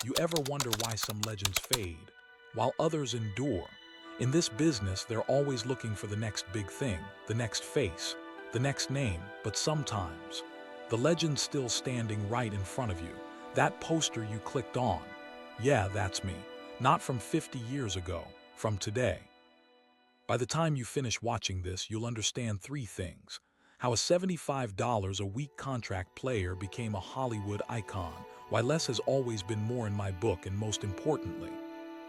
You ever wonder why some legends fade, while others endure? In this business, they're always looking for the next big thing, the next face, the next name, but sometimes, the legend's still standing right in front of you. That poster you clicked on. Yeah, that's me. Not from 50 years ago, from today. By the time you finish watching this, you'll understand three things. How a $75 a week contract player became a Hollywood icon, why less has always been more in my book, and most importantly,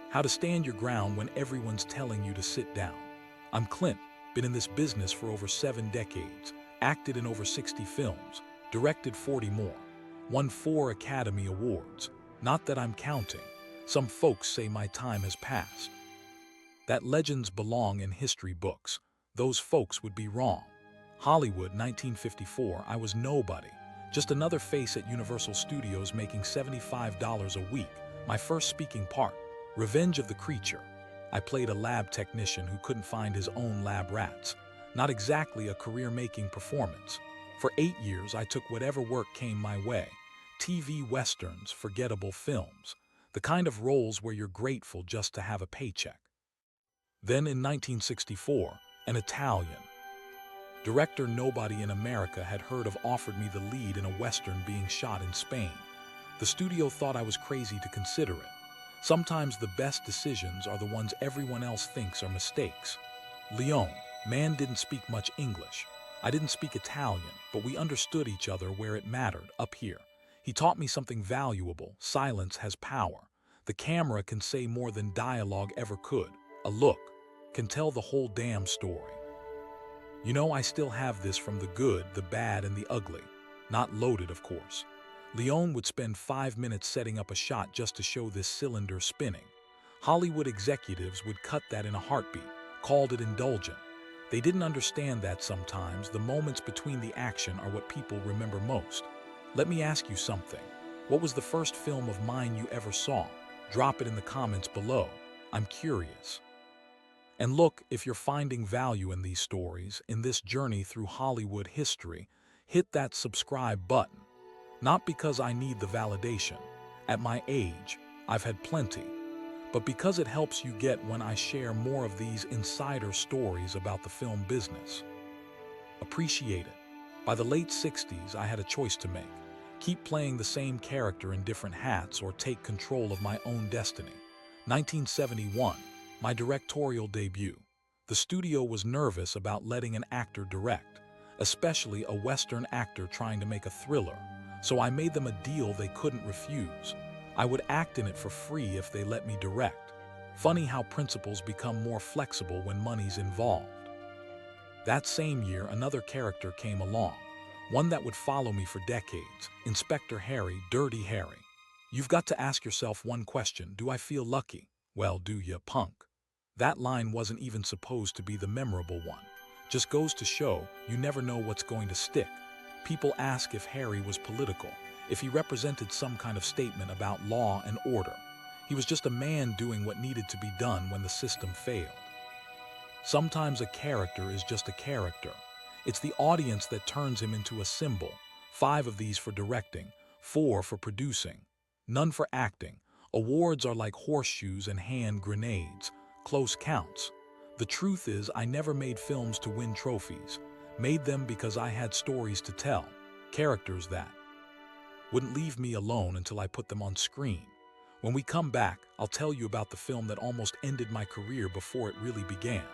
how to stand your ground when everyone's telling you to sit down. I'm Clint, been in this business for over 7 decades, acted in over 60 films, directed 40 more, won 4 Academy Awards. Not that I'm counting. Some folks say my time has passed. That legends belong in history books. Those folks would be wrong. Hollywood, 1954, I was nobody. Just another face at Universal Studios making $75 a week. My first speaking part, Revenge of the Creature. I played a lab technician who couldn't find his own lab rats. Not exactly a career-making performance. For 8 years, I took whatever work came my way. TV westerns, forgettable films. The kind of roles where you're grateful just to have a paycheck. Then in 1964, an Italian director nobody in America had heard of offered me the lead in a Western being shot in Spain. The studio thought I was crazy to consider it. Sometimes the best decisions are the ones everyone else thinks are mistakes. Leon, man didn't speak much English. I didn't speak Italian, but we understood each other where it mattered, up here. He taught me something valuable: silence has power. The camera can say more than dialogue ever could. A look can tell the whole damn story. You know, I still have this from the good, the bad, and the ugly. Not loaded, of course. Leon would spend 5 minutes setting up a shot just to show this cylinder spinning. Hollywood executives would cut that in a heartbeat, called it indulgent. They didn't understand that sometimes the moments between the action are what people remember most. Let me ask you something. What was the first film of mine you ever saw? Drop it in the comments below. I'm curious. And look, if you're finding value in these stories, in this journey through Hollywood history, hit that subscribe button. Not because I need the validation. At my age, I've had plenty. But because it helps you get when I share more of these insider stories about the film business. Appreciate it. By the late 60s, I had a choice to make. Keep playing the same character in different hats or take control of my own destiny. 1971. My directorial debut. The studio was nervous about letting an actor direct, especially a Western actor trying to make a thriller, so I made them a deal they couldn't refuse. I would act in it for free if they let me direct. Funny how principles become more flexible when money's involved. That same year, another character came along, one that would follow me for decades: Inspector Harry, Dirty Harry. You've got to ask yourself one question: do I feel lucky? Well, do ya, punk? That line wasn't even supposed to be the memorable one. Just goes to show, you never know what's going to stick. People ask if Harry was political, if he represented some kind of statement about law and order. He was just a man doing what needed to be done when the system failed. Sometimes a character is just a character. It's the audience that turns him into a symbol. 5 of these for directing, 4 for producing, none for acting. Awards are like horseshoes and hand grenades. Close counts. The truth is, I never made films to win trophies. Made them because I had stories to tell. Characters that wouldn't leave me alone until I put them on screen. When we come back, I'll tell you about the film that almost ended my career before it really began.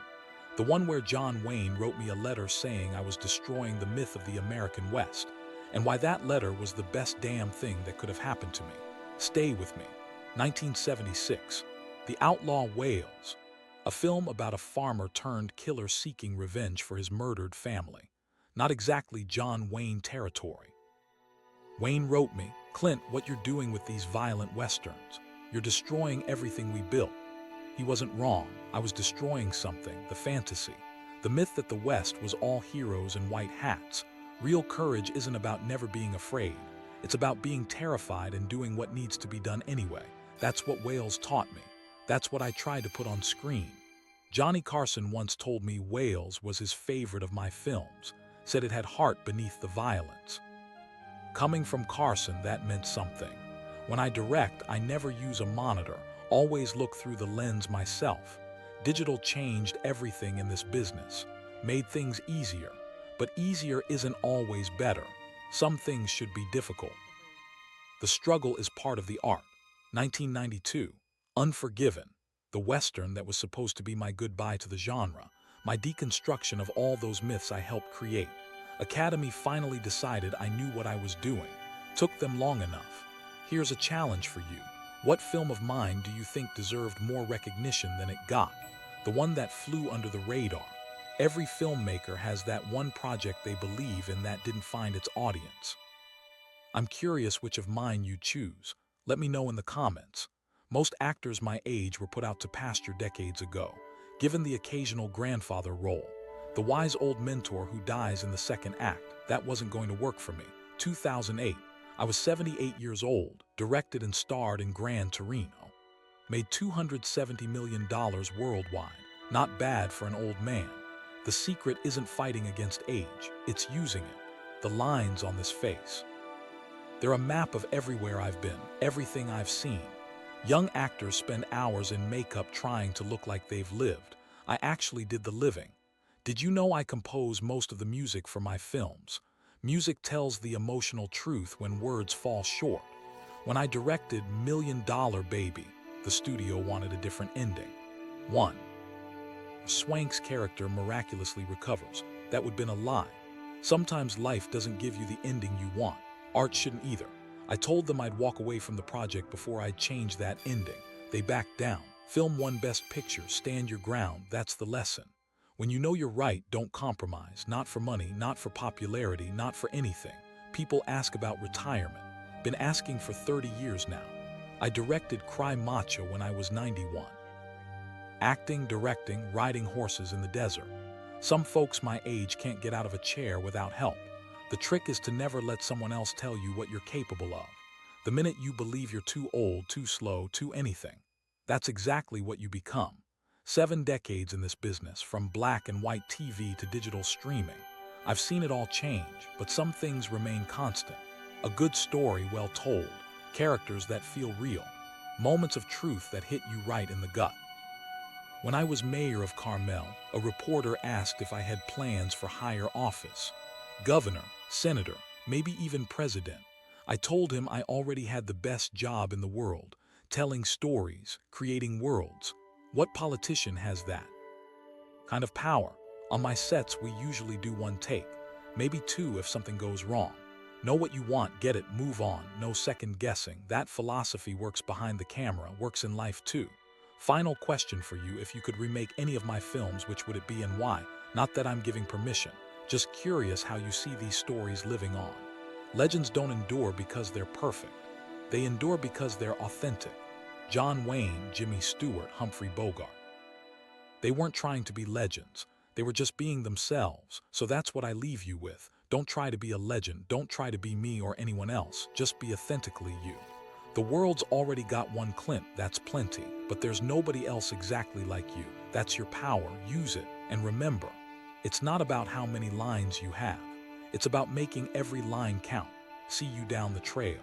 The one where John Wayne wrote me a letter saying I was destroying the myth of the American West, and why that letter was the best damn thing that could have happened to me. Stay with me. 1976. The Outlaw Wales, a film about a farmer turned killer seeking revenge for his murdered family. Not exactly John Wayne territory. Wayne wrote me, "Clint, what you're doing with these violent westerns, you're destroying everything we built." He wasn't wrong. I was destroying something, the fantasy, the myth that the West was all heroes in white hats. Real courage isn't about never being afraid. It's about being terrified and doing what needs to be done anyway. That's what Wales taught me. That's what I tried to put on screen. Johnny Carson once told me Wales was his favorite of my films, said it had heart beneath the violence. Coming from Carson, that meant something. When I direct, I never use a monitor, always look through the lens myself. Digital changed everything in this business, made things easier, but easier isn't always better. Some things should be difficult. The struggle is part of the art. 1992, Unforgiven, the Western that was supposed to be my goodbye to the genre, my deconstruction of all those myths I helped create. Academy finally decided I knew what I was doing. Took them long enough. Here's a challenge for you. What film of mine do you think deserved more recognition than it got? The one that flew under the radar. Every filmmaker has that one project they believe in that didn't find its audience. I'm curious which of mine you choose. Let me know in the comments. Most actors my age were put out to pasture decades ago, given the occasional grandfather role. The wise old mentor who dies in the second act. That wasn't going to work for me. 2008. I was 78 years old, directed and starred in Gran Torino. Made $270 million worldwide. Not bad for an old man. The secret isn't fighting against age, it's using it. The lines on this face. They're a map of everywhere I've been, everything I've seen. Young actors spend hours in makeup trying to look like they've lived. I actually did the living. Did you know I compose most of the music for my films? Music tells the emotional truth when words fall short. When I directed Million Dollar Baby, the studio wanted a different ending. 1. Swank's character miraculously recovers. That would have been a lie. Sometimes life doesn't give you the ending you want. Art shouldn't either. I told them I'd walk away from the project before I'd change that ending. They backed down. Film won Best Picture, stand your ground, that's the lesson. When you know you're right, don't compromise. Not for money, not for popularity, not for anything. People ask about retirement. Been asking for 30 years now. I directed Cry Macho when I was 91. Acting, directing, riding horses in the desert. Some folks my age can't get out of a chair without help. The trick is to never let someone else tell you what you're capable of. The minute you believe you're too old, too slow, too anything, that's exactly what you become. 7 decades in this business, from black and white TV to digital streaming. I've seen it all change, but some things remain constant. A good story well told, characters that feel real, moments of truth that hit you right in the gut. When I was mayor of Carmel, a reporter asked if I had plans for higher office. Governor, senator, maybe even president. I told him I already had the best job in the world, telling stories, creating worlds. What politician has that kind of power? On my sets, we usually do 1 take, maybe 2 if something goes wrong. Know what you want, get it, move on, no second guessing. That philosophy works behind the camera, works in life too. Final question for you: if you could remake any of my films, which would it be and why? Not that I'm giving permission, just curious how you see these stories living on. Legends don't endure because they're perfect. They endure because they're authentic. John Wayne, Jimmy Stewart, Humphrey Bogart. They weren't trying to be legends. They were just being themselves. So that's what I leave you with. Don't try to be a legend. Don't try to be me or anyone else. Just be authentically you. The world's already got one Clint, that's plenty. But there's nobody else exactly like you. That's your power. Use it. And remember, it's not about how many lines you have. It's about making every line count. See you down the trail.